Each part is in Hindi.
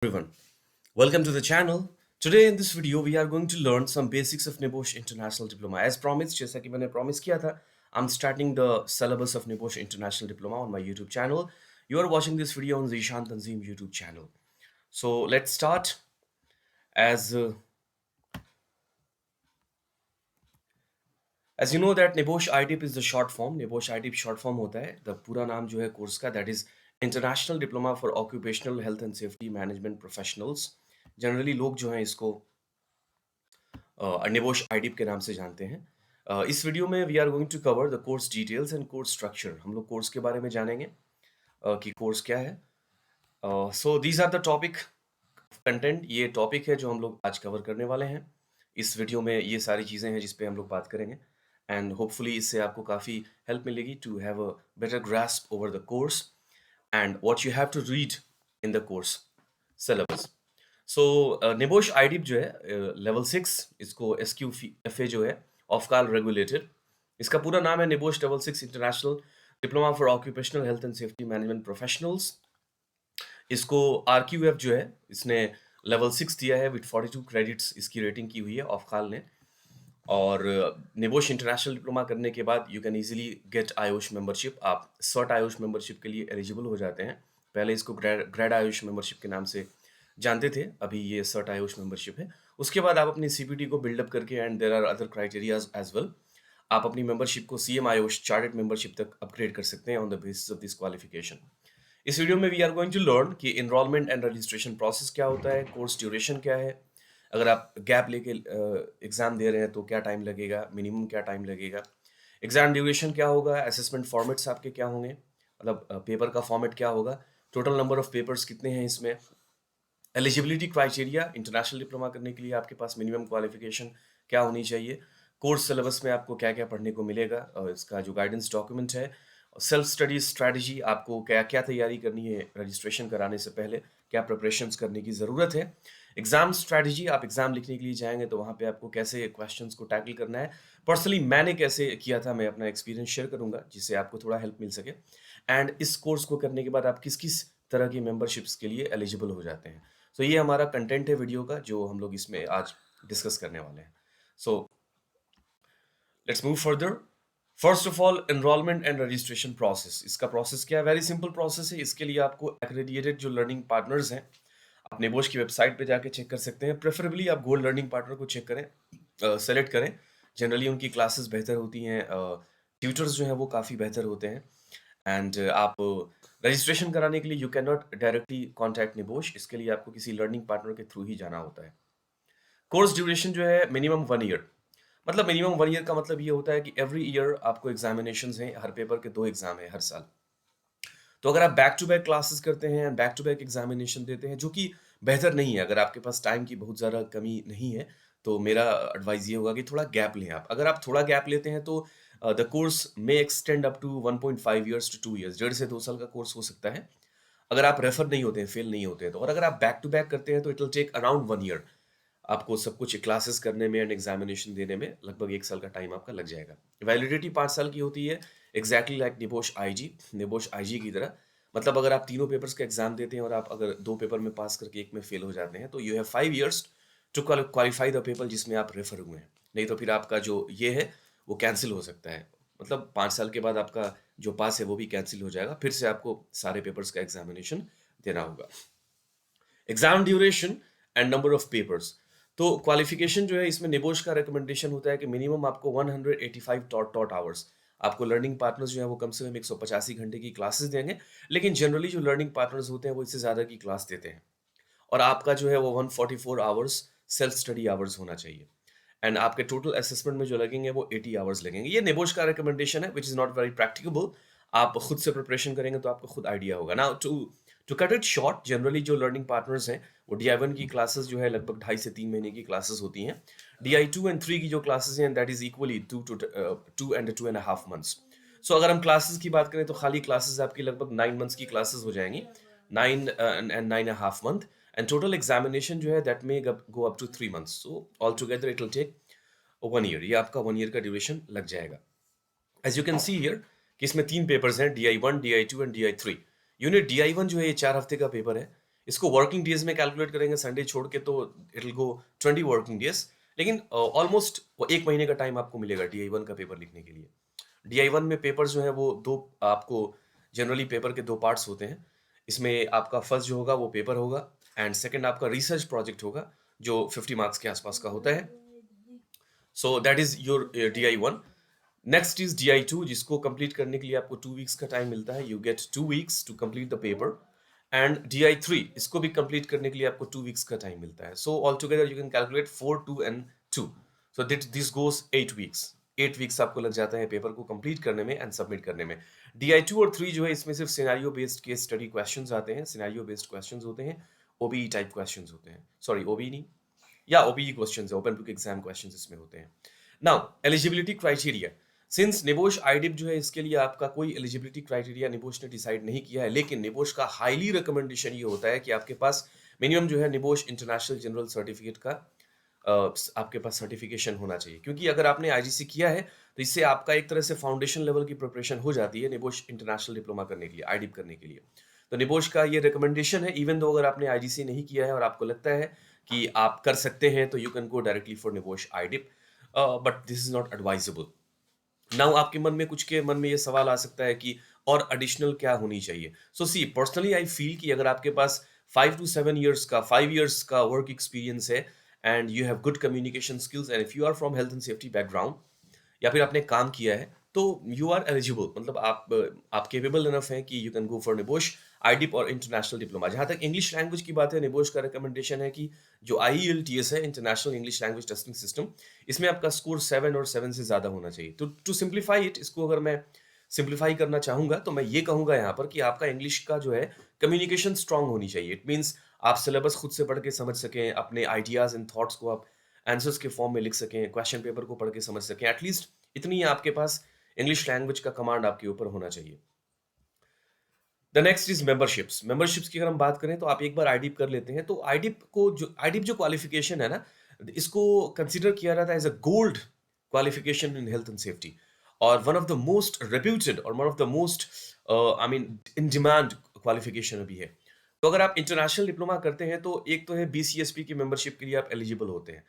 Everyone, welcome to the channel. Today in this video we are going to learn some basics of Nibosh International Diploma. As promised, जैसा कि मैंने promise किया था, I'm starting the syllabus of Nibosh International Diploma on my YouTube channel. You are watching this video on Zishan Tanzim YouTube channel. So let's start. As uh, as you know that Nibosh IDIP is the short form. Nibosh IDIP short form होता है. The पूरा नाम जो है कोर्स का that is International Diploma for Occupational Health and Safety Management Professionals. Generally लोग जो हैं इसको निबोश आईडिप के नाम से जानते हैं। इस वीडियो में we are going to cover the course details and course structure. हम लोग कोर्स के बारे में जानेंगे कि कोर्स क्या है। So these are the topic content. ये टॉपिक है जो हम लोग आज कवर करने वाले हैं। इस वीडियो में ये सारी चीज़ें हैं जिस पे हम लोग बात करेंगे एंड होपफुली इससे आपको काफ़ी हेल्प मिलेगी to have a better grasp over the course and what you have to read in the course syllabus. So NEBOSH IDip जो है लेवल 6, इसको SQFA जो है ऑफकाल रेगुलेटेड, इसका पूरा नाम है NEBOSH level 6 international diploma for occupational health and safety management professionals. इसको RQF जो है इसने लेवल 6 दिया है विद 42 क्रेडिट्स इसकी रेटिंग की हुई है ऑफकाल ने। और निबोश इंटरनेशनल डिप्लोमा करने के बाद you can easily get Ayush membership. आप सर्ट आयुष मेंबरशिप के लिए एलिजिबल हो जाते हैं। पहले इसको ग्रेड आयुष मेंबरशिप के नाम से जानते थे, अभी ये सर्ट आयुष मेंबरशिप है। उसके बाद आप अपनी CPT को बिल्डअप करके and there are other criterias as well, आप अपनी मेंबरशिप को CM आयुष चार्टेड मेंबरशिप तक अपग्रेड कर सकते हैं on the basis of this qualification. इस वीडियो में we are going to learn कि इनरोलमेंट एंड रजिस्ट्रेशन प्रोसेस क्या होता है, कोर्स ड्यूरेशन क्या है, अगर आप गैप लेके एग्जाम दे रहे हैं तो क्या टाइम लगेगा, मिनिमम क्या टाइम लगेगा, एग्जाम ड्यूरेशन क्या होगा, असेसमेंट फॉर्मेट्स आपके क्या होंगे, मतलब पेपर का फॉर्मेट क्या होगा, टोटल नंबर ऑफ पेपर्स कितने हैं इसमें, एलिजिबिलिटी क्राइटेरिया, इंटरनेशनल डिप्लोमा करने के लिए आपके पास मिनिमम क्वालिफिकेशन क्या होनी चाहिए, कोर्स सिलेबस में आपको क्या क्या पढ़ने को मिलेगा, इसका जो गाइडेंस डॉक्यूमेंट है, सेल्फ स्टडी स्ट्रैटेजी, आपको क्या क्या तैयारी करनी है रजिस्ट्रेशन कराने से पहले, क्या प्रिपरेशंस करने की ज़रूरत है, एग्जाम स्ट्रैटेजी, आप एग्जाम लिखने के लिए जाएंगे तो वहाँ पे आपको कैसे क्वेश्चंस को टैकल करना है, पर्सनली मैंने कैसे किया था मैं अपना एक्सपीरियंस शेयर करूंगा जिससे आपको थोड़ा हेल्प मिल सके, एंड इस कोर्स को करने के बाद आप किस किस तरह की मेंबरशिप्स के लिए एलिजिबल हो जाते हैं। सो ये हमारा कंटेंट है वीडियो का जो हम लोग इसमें आज डिस्कस करने वाले हैं। So let's move further. First of all, enrolment and registration process. इसका प्रोसेस क्या है? वेरी सिंपल प्रोसेस है। इसके लिए आपको एक्रेडिएटेड जो लर्निंग पार्टनर्स हैं, आप नेबोश की वेबसाइट पे जाके चेक कर सकते हैं। प्रेफरेबली आप गोल्ड लर्निंग पार्टनर को चेक करें, सेलेक्ट करें। जनरली उनकी क्लासेस बेहतर होती हैं, ट्यूटर्स जो हैं वो काफ़ी बेहतर होते हैं एंड आप रजिस्ट्रेशन कराने के लिए you can not directly contact NEBOSH, इसके लिए आपको किसी लर्निंग पार्टनर के थ्रू ही जाना होता है। कोर्स ड्यूरेशन जो है मिनिमम 1 ईयर, मतलब मिनिमम 1 ईयर का मतलब ये होता है कि एवरी ईयर आपको एग्जामिनेशंस हैं, हर पेपर के 2 एग्जाम है हर साल। तो अगर आप बैक टू बैक क्लासेस करते हैं, बैक टू बैक एग्जामिनेशन देते हैं, जो कि बेहतर नहीं है, अगर आपके पास टाइम की बहुत ज़्यादा कमी नहीं है, तो मेरा एडवाइस ये होगा कि थोड़ा गैप लें आप। अगर आप थोड़ा गैप लेते हैं तो the course may extend up to 1.5 years to 2 years, 1.5 से 2 साल का कोर्स हो सकता है अगर आप रेफर नहीं होते हैं, फेल नहीं होते हैं तो। और अगर आप बैक टू बैक करते हैं तो it will take around 1 year. आपको सब कुछ क्लासेस करने में एंड एग्जामिनेशन देने में लगभग 1 साल का टाइम आपका लग जाएगा। वैलिडिटी 5 साल की होती है, एग्जैक्टली लाइक निबोश आईजी की तरह। मतलब अगर आप तीनों पेपर्स का एग्जाम देते हैं और आप अगर 2 पेपर में पास करके एक में फेल हो जाते हैं तो you have 5 years to qualify the paper जिसमें आप रेफर हुए हैं। नहीं तो फिर आपका जो ये है वो कैंसिल हो सकता है। मतलब 5 साल के बाद आपका जो पास है वो भी कैंसिल हो जाएगा, फिर से आपको सारे पेपर्स का एग्जामिनेशन देना होगा। Exam duration and number of papers. तो क्वालिफिकेशन जो है इसमें निबोश का रिकमेंडेशन होता है कि मिनिमम आपको 185 टॉट आवर्स, आपको लर्निंग पार्टनर्स जो है वो कम से कम 185 घंटे की क्लासेस देंगे। लेकिन जनरली जो लर्निंग पार्टनर्स होते हैं वो इससे ज़्यादा की क्लास देते हैं। और आपका जो है वो 144 आवर्स सेल्फ स्टडी आवर्स होना चाहिए एंड आपके टोटल असेसमेंट में जो लगेंगे वो 80 आवर्स लगेंगे। ये निबोश का रिकमेंडेशन है which is not very practicable. आप खुद से प्रिपरेशन करेंगे तो आपको खुद आइडिया होगा ना। To cut it short, generally जो लर्निंग पार्टनर्स हैं वो DI1 की क्लासेस जो है लगभग 2.5 से 3 महीने की क्लासेस होती हैं। DI2 एंड 3 की जो क्लासेस हैं that is equally 2 and 2.5 months. So अगर हम क्लासेस की बात करें तो खाली क्लासेस आपकी लगभग 9 मंथ्स की क्लासेस हो जाएंगी, 9 and 9.5 month, and total examination जो है that may go up to 3 months, so altogether it will take 1 year। ये आपका 1 ईयर का ड्यूरेशन लग जाएगा। As you can see here कि इसमें 3 पेपर्स हैं, DI1, DI2 and DI3। Unit DI1 जो है ये 4 हफ्ते का पेपर है। इसको वर्किंग डेज में कैलकुलेट करेंगे संडे छोड़ के तो it will go 20 working days, लेकिन ऑलमोस्ट 1 महीने का टाइम आपको मिलेगा DI1 का पेपर लिखने के लिए। DI1 में पेपर जो है वो दो, आपको जनरली पेपर के 2 पार्ट्स होते हैं। इसमें आपका फर्स्ट जो होगा वो पेपर होगा एंड सेकंड आपका रिसर्च प्रोजेक्ट होगा जो 50 मार्क्स के आसपास का होता है। So that is your DI1। Next is DI2 जिसको कंप्लीट करने के लिए आपको 2 वीक्स का टाइम मिलता है। You get 2 weeks to complete the paper and DI3 इसको भी कंप्लीट करने के लिए आपको 2 वीक्स का टाइम मिलता है। So all together you can calculate 4, 2 and 2, so this goes 8 weeks. 8 weeks आपको लग जाता है पेपर को कंप्लीट करने में एंड सबमिट करने में। DI2 और 3 जो है इसमें सिर्फ scenario based case study questions आते हैं, सिनेरियो बेस्ड क्वेश्चंस होते हैं, OBE टाइप क्वेश्चंस होते हैं, सॉरी OBE नहीं, या OBE क्वेश्चंस है, ओपन बुक एग्जाम क्वेश्चंस इसमें होते हैं। Now eligibility criteria, since NEBOSH IDip जो है इसके लिए आपका कोई एलिजिबिलिटी क्राइटेरिया निबोश ने डिसाइड नहीं किया है, लेकिन निबोश का हाईली रिकमेंडेशन ये होता है कि आपके पास मिनिमम जो है निबोश इंटरनेशनल जनरल सर्टिफिकेट का आपके पास सर्टिफिकेशन होना चाहिए, क्योंकि अगर आपने IGC किया है तो इससे आपका एक तरह से फाउंडेशन लेवल की प्रिपरेशन हो जाती है निबोश इंटरनेशनल डिप्लोमा करने के लिए, आईडिप करने के लिए। तो निबोश का ये रिकमेंडेशन है, इवन दो अगर आपने IGC नहीं किया है और आपको लगता है कि आप कर सकते हैं तो you can go directly for NEBOSH IDip, but this is not advisable. Now आपके मन में कुछ के मन में ये सवाल आ सकता है कि और एडिशनल क्या होनी चाहिए। सो सी पर्सनली आई फील कि अगर आपके पास 5 to 7 years का 5 years का वर्क एक्सपीरियंस है and you have good communication skills and if you are from health and safety background या फिर आपने काम किया है तो यू आर एलिजिबल, मतलब आप केपेबल इनफ हैं कि you can go for NEBOSH IDip और इंटरनेशनल डिप्लोमा। जहां तक इंग्लिश लैंग्वेज की बात है, निबोश का रिकमेंडेशन है कि जो IELTS है, international English language testing system, इसमें आपका स्कोर 7 और 7 से ज्यादा होना चाहिए। तो टू सिंप्लीफाई इट, इसको अगर मैं सिंप्लीफाई करना चाहूंगा तो मैं ये कहूंगा यहाँ पर कि आपका इंग्लिश का जो है कम्युनिकेशन स्ट्रांग होनी चाहिए। इट मीन्स आप सिलेबस खुद से पढ़ के समझ सकें, अपने आइडियाज एंड थॉट्स को आप आंसर्स के फॉर्म में लिख सकें, क्वेश्चन पेपर को पढ़ के समझ सकें, एटलीस्ट इतनी आपके पास इंग्लिश लैंग्वेज का कमांड आपके ऊपर होना चाहिए। The next is memberships. Memberships की अगर हम बात करें तो आप एक बार आईडिप कर लेते हैं तो आईडिप जो क्वालिफिकेशन है ना, इसको कंसिडर किया जाता है as a gold qualification in health and safety, और one of the most reputed और one of the most I mean in demand qualification अभी है। तो अगर आप इंटरनेशनल डिप्लोमा करते हैं तो एक तो है BCSP की मेंबरशिप के लिए आप एलिजिबल होते हैं।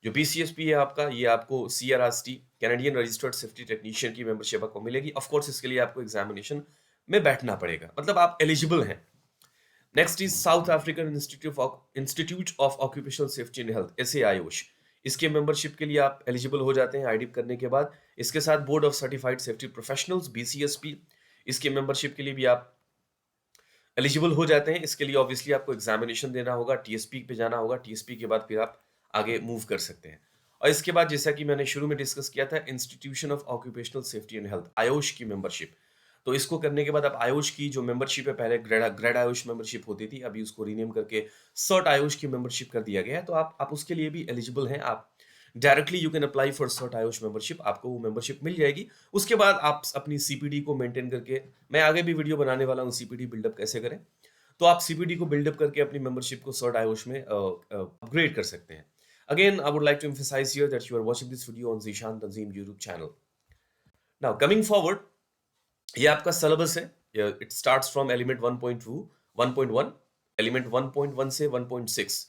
जो BCSP है आपका, ये आपको CRST Canadian registered safety technician की मेंबरशिप आपको मिलेगी। ऑफ कोर्स इसके लिए आपको एग्जामिनेशन में बैठना पड़ेगा, मतलब आप एलिजिबल हैं। Next is south African institute of occupational safety and health, SAIOSH, इसके मेंबरशिप के लिए आप एलिजिबल हो जाते हैं आईडिप करने के बाद। इसके साथ board of certified safety professionals BCSP, इसके मेंबरशिप के लिए भी आप एलिजिबल हो जाते हैं। इसके लिए ऑब्वियसली आपको एग्जामिनेशन देना होगा, TSP पे जाना होगा, TSP के बाद फिर आप आगे मूव कर सकते हैं। और इसके बाद जैसा कि मैंने शुरू में डिस्कस किया था, institution of occupational safety and health, IOSH की मेंबरशिप। तो इसको करने के बाद आप IOSH की जो मेंबरशिप है, पहले ग्रेड IOSH मेंबरशिप होती थी, अभी उसको रीनेम करके सर्ट IOSH की मेंबरशिप कर दिया गया है। तो आप उसके लिए भी एलिजिबल हैं। आप directly you can apply for cert IOSH membership, आपको वो मेंबरशिप मिल जाएगी। उसके बाद आप अपनी CPD को मेंटेन करके, मैं आगे भी वीडियो बनाने वाला हूँ CPD बिल्डअप कैसे करें, तो आप CPD को बिल्डअप करके अपनी मेंबरशिप को सर्ट IOSH में अपग्रेड कर सकते हैं। Again, I would like to emphasize here that you are watching this video on Zishan Tanzim YouTube channel. Now, coming forward, ये आपका सिलेबस है। It starts from element 1.2, 1.1, element 1.1 से 1.6।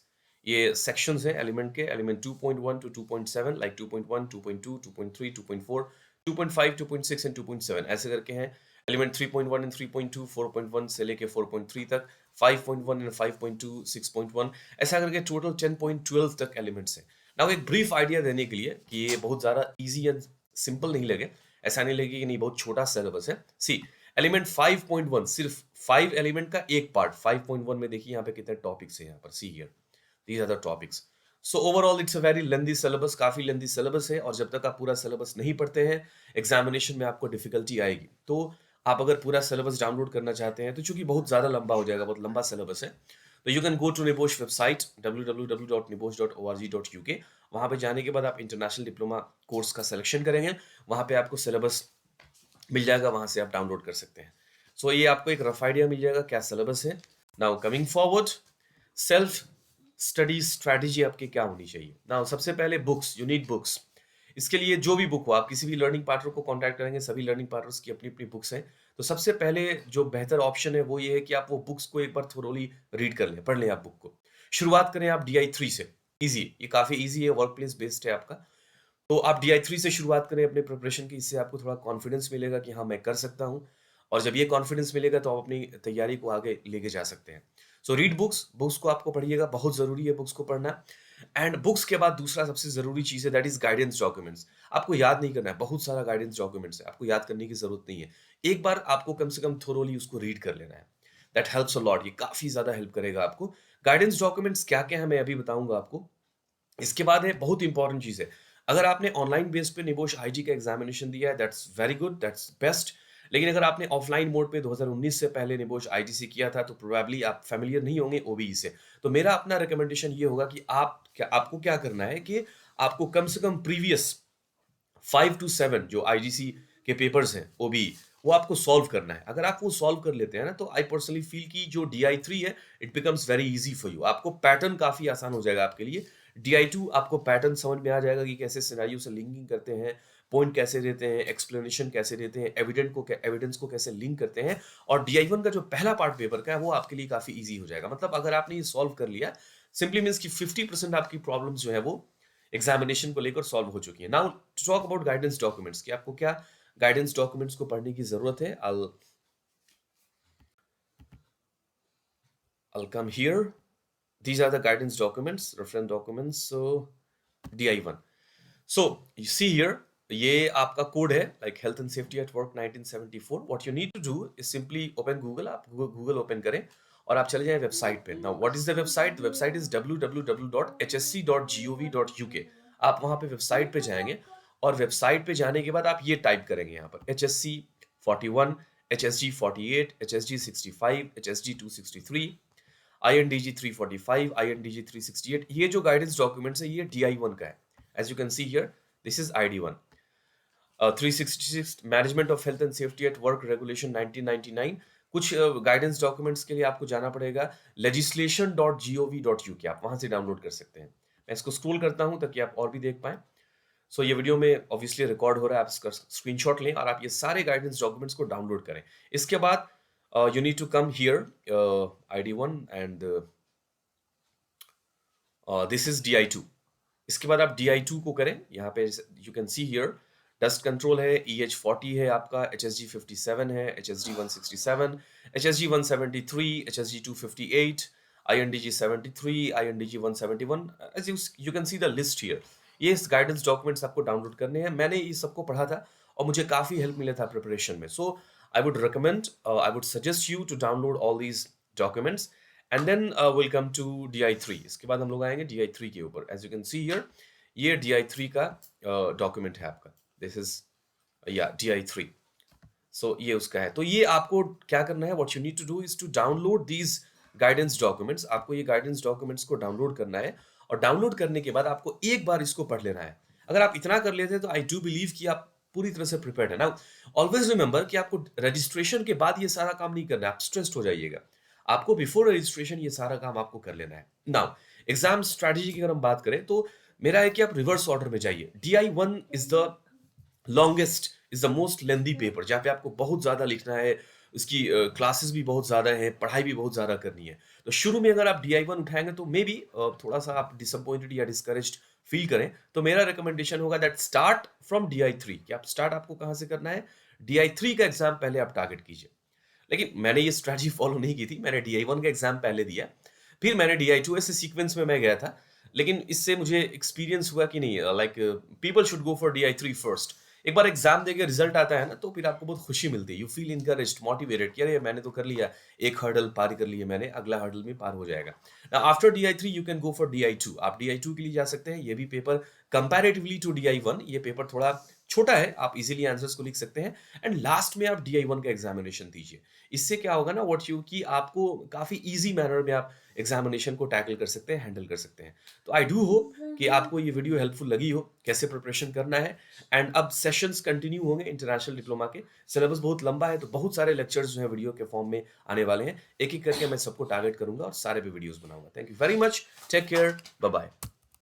ये sections हैं element के, element 2.1 to 2.7, like 2.1, 2.2, 2.3, 2.4, 2.5, 2.6 and 2.7 ऐसे करके हैं। element 3.1 and 3.2, 4.1 से लेके 4.3 तक, 5.1 and 5.2, 6.1 ऐसा करके टोटल 10.12 तक एलिमेंट्स हैं। नाउ एक ब्रीफ आइडिया देने के लिए कि ये बहुत ज़्यादा इजी एंड सिंपल नहीं लगे, ऐसा नहीं लगे कि नहीं बहुत छोटा सिलेबस है। सी एलिमेंट 5.1 सिर्फ 5 एलिमेंट का एक पार्ट। 5.1 में देखिए यहाँ पे कितने टॉपिक्स हैं, यहाँ पर see here these are the topics. So overall it's a very lengthy syllabus, काफी लेंथी सिलेबस है, और जब तक आप पूरा सिलेबस नहीं पढ़ते हैं एग्जामिनेशन में आपको डिफिकल्टी आएगी। तो आप अगर पूरा सिलेबस डाउनलोड करना चाहते हैं तो चूंकि बहुत ज्यादा लंबा हो जाएगा, बहुत लंबा सिलेबस है, तो you can go to NEBOSH website www.nibosh.org.uk। वहां पे जाने के बाद आप इंटरनेशनल डिप्लोमा कोर्स का सिलेक्शन करेंगे, वहां पे आपको सिलेबस मिल जाएगा, वहां से आप डाउनलोड कर सकते हैं। सो ये आपको एक रफ आइडिया मिल जाएगा क्या सिलेबस है। Now coming forward, self study strategy आपकी क्या होनी चाहिए। नाउ सबसे पहले बुक्स, यू नीड बुक्स। इसके लिए जो भी बुक हो, आप किसी भी लर्निंग पार्टनर को कांटेक्ट करेंगे, सभी लर्निंग पार्टनर्स की अपनी अपनी बुक्स हैं, तो सबसे पहले जो बेहतर ऑप्शन है वो ये है कि आप वो बुक्स को एक बार थोरोली रीड कर लें, पढ़ लें आप बुक को। शुरुआत करें आप DI3 से, ईज़ी है, ये काफ़ी ईज़ी है, वर्क प्लेस बेस्ड है आपका। तो आप DI3 से शुरुआत करें अपने प्रिपरेशन की, इससे आपको थोड़ा कॉन्फिडेंस मिलेगा कि हाँ, मैं कर सकता हूँ और जब ये कॉन्फिडेंस मिलेगा तो आप अपनी तैयारी को आगे लेके जा सकते हैं। सो रीड बुक्स, बुक्स को आपको पढ़िएगा, बहुत ज़रूरी है बुक्स को पढ़ना। एंड बुक्स के बाद दूसरा सबसे ज़रूरी चीज़ है दैट इज़ गाइडेंस डॉक्यूमेंट्स। आपको याद नहीं करना है, बहुत सारा गाइडेंस डॉक्यूमेंट्स है, आपको याद करने की ज़रूरत नहीं है। एक बार आपको कम से कम थोरोली उसको रीड कर लेना है। दैट हेल्प्स अ लॉट, ये काफ़ी ज़्यादा हेल्प करेगा आपको। गाइडेंस डॉक्यूमेंट्स क्या-क्या हैं मैं अभी बताऊँगा आपको। इसके बाद है बहुत इंपॉर्टेंट चीज़ है, अगर आपने ऑनलाइन बेस पे निबोश आईजी का एग्जामिनेशन दिया है that's very good, that's best. लेकिन अगर आपने ऑफलाइन मोड पे 2019 से पहले निबोश आईजीसी किया था तो प्रोबेबली आप फ़ैमिलियर नहीं होंगे ओबीई से। तो मेरा अपना रिकमेंडेशन ये होगा कि आपको क्या करना है कि आपको कम से कम प्रीवियस 5 टू 7 जो आईजीसी के पेपर्स हैं ओबीई, वो आपको सॉल्व करना है। अगर आप वो सॉल्व कर लेते हैं ना तो आई पर्सनली फील कि जो DI3 है it becomes very easy for you. आपको पैटर्न काफ़ी आसान हो जाएगा आपके लिए। DI2 आपको पैटर्न समझ में आ जाएगा कि कैसे सिनेरियो से लिंकिंग करते हैं, पॉइंट कैसे देते हैं, एक्सप्लेनेशन कैसे देते हैं, एविडेंस को कैसे लिंक करते हैं और DI1 का जो पहला पार्ट पेपर का है वो आपके लिए काफ़ी ईज़ी हो जाएगा। मतलब अगर आपने ये सॉल्व कर लिया, सिंपली मीन्स कि 50% आपकी प्रॉब्लम्स जो है वो एग्जामिनेशन को लेकर सॉल्व हो चुकी है। Now to talk about guidance documents कि आपको क्या गाइडेंस डॉक्यूमेंट्स को पढ़ने की जरूरत है। I'll come here. These are the guidance documents, reference documents. So DI1. So you see here, ये आपका कोड है like health and safety at work 1974. What you need to do is simply open Google. आप Google open करें और आप चले जाएं वेबसाइट पे। Now what is the website? The website is www.hsc.gov.uk. आप वहां पे वेबसाइट पे जाएंगे और वेबसाइट पे जाने के बाद आप ये टाइप करेंगे यहाँ पर HSC 41, HSG 48, HSG 65, HSG 263, INDG 345, INDG 368। ये जो गाइडेंस डॉक्यूमेंट्स है ये DI1 का है। As you can see here, this is ID1. 366 management of health and safety at work regulation 1999। कुछ गाइडेंस डॉक्यूमेंट्स के लिए आपको जाना पड़ेगा legislation.gov.uk, आप वहां से डाउनलोड कर सकते हैं। मैं इसको स्क्रॉल करता हूं ताकि आप और भी देख पाएं। सो ये वीडियो में ऑब्वियसली रिकॉर्ड हो रहा है, आप इसका स्क्रीनशॉट लें और आप ये सारे गाइडेंस डॉक्यूमेंट्स को डाउनलोड करें। इसके बाद you need to come here ID1 and this is DI2। इसके बाद आप DI2 को करें, यहाँ पे you can see here dust control है, EH40 है आपका, HSG 57 है, HSG 167, HSG 173, HSG 258, INDG 73, INDG 171। As you can see the list here। ये इस गाइडेंस डॉक्यूमेंट्स आपको डाउनलोड करने हैं। मैंने ये सबको पढ़ा था और मुझे काफ़ी हेल्प मिला था प्रिपरेशन में। So I would suggest you to download all these documents and then will come to DI3। इसके बाद हम लोग आएंगे DI3 के ऊपर। As you can see here, ये DI3 का डॉक्यूमेंट है आपका। दिस इज या DI3। सो ये उसका है। तो ये आपको क्या करना है, what you need to do is to download these guidance documents. आपको ये गाइडेंस डॉक्यूमेंट्स को डाउनलोड करना है और डाउनलोड करने के बाद आपको एक बार इसको पढ़ लेना है। अगर आप इतना कर लेते हैं तो आई डू बिलीव कि आप पूरी तरह से प्रिपेयर्ड है ना। ऑलवेज रिमेंबर कि आपको रजिस्ट्रेशन के बाद ये सारा काम नहीं करना है, आप स्ट्रेस्ड हो जाइएगा। आपको बिफोर रजिस्ट्रेशन ये सारा काम आपको कर लेना है। नाउ एग्जाम स्ट्रेटजी की अगर हम बात करें तो मेरा है कि आप रिवर्स ऑर्डर में जाइए। DI1 is the longest, is the most lengthy paper, जहाँ पे आपको बहुत ज्यादा लिखना है, उसकी क्लासेस भी बहुत ज्यादा है, पढ़ाई भी बहुत ज्यादा करनी है। तो शुरू में अगर आप DI1 उठाएंगे तो मे बी थोड़ा सा आप डिसअपॉइंटेड या डिस्करेज्ड फील करें, तो मेरा रिकमेंडेशन होगा दैट स्टार्ट फ्रॉम DI3। कि आप स्टार्ट आपको कहाँ से करना है, DI3 का एग्जाम पहले आप टारगेट कीजिए। लेकिन मैंने ये स्ट्रैटेजी फॉलो नहीं की थी, मैंने DI1 का एग्जाम पहले दिया, फिर मैंने DI2, ऐसे सीक्वेंस में मैं गया था। लेकिन इससे मुझे एक्सपीरियंस हुआ कि नहीं, like people should go for DI3 first. एक बार एग्जाम देके रिजल्ट आता है ना तो फिर आपको बहुत खुशी मिलती है, यू फील इनकरेज्ड, मोटिवेटेड कि अरे मैंने तो कर लिया, एक हर्डल पार कर लिया मैंने, अगला हर्डल में पार हो जाएगा। After DI3 you can go for DI2। आप DI2 के लिए जा सकते हैं। ये भी पेपर कंपैरेटिवली टू DI1 ये पेपर थोड़ा छोटा है, आप इजीली आंसर्स को लिख सकते हैं। एंड लास्ट में आप DI1 का एग्जामिनेशन दीजिए। इससे क्या होगा ना, व्हाट यू कि आपको काफी इजी मैनर में आप एग्जामिनेशन को टैकल कर सकते हैं, हैंडल कर सकते हैं। तो आई डू होप कि आपको ये वीडियो हेल्पफुल लगी हो, कैसे प्रिपरेशन करना है। एंड अब सेशंस कंटिन्यू होंगे इंटरनेशनल डिप्लोमा के। सिलेबस बहुत लंबा है तो बहुत सारे लेक्चर्स जो है वीडियो के फॉर्म में आने वाले हैं। एक एक करके मैं सबको टारगेट करूंगा और सारे पे वीडियोस बनाऊंगा। Thank you very much, take care, bye bye.